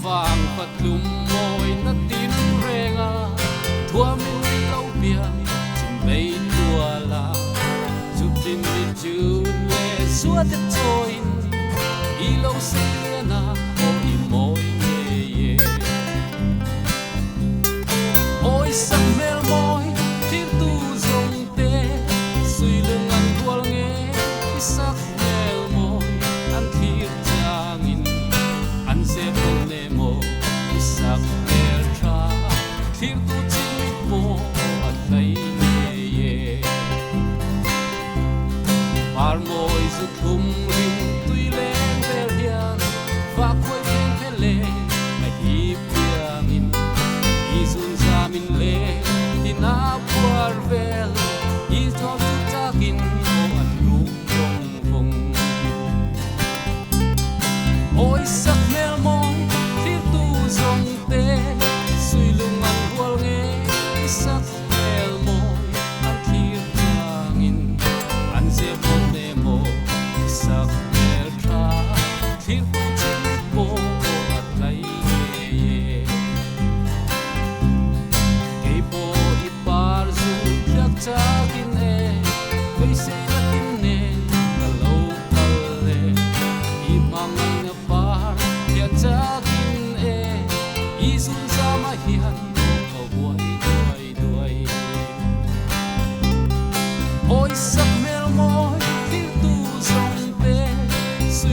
vàng phật lùm môi nó tin renga thua mình lâu bia chim bay tua la chụp tin đi chữ lệ suốt đất trôi đi lâu xưa na ôi môi ye ôi sắc mel môi thiên tu dòng tê suy lưng ăn qual nghe sắc mel môi ăn thiệt changin ăn sẽ không nề mồ sắc mel tra thiên tu chim mồ ăn lấy ye par môi rụt thum rim tuy lên vel hiền và khôi khen thế lệ mà hi piangin izun zamin le tina puar vel i thol tu takin o an ru rong vong ôi sắc mel mong thiên tu dòng tê suy lung ăn hual nghe sắc mel mong an khir tangin an se bon ne mo sắc mel tra thiên tu chim mo at lai ye kay po ipar zu yak chakin e kay se latin ne kalo kale imang na par yak chakin e izun sa mahihan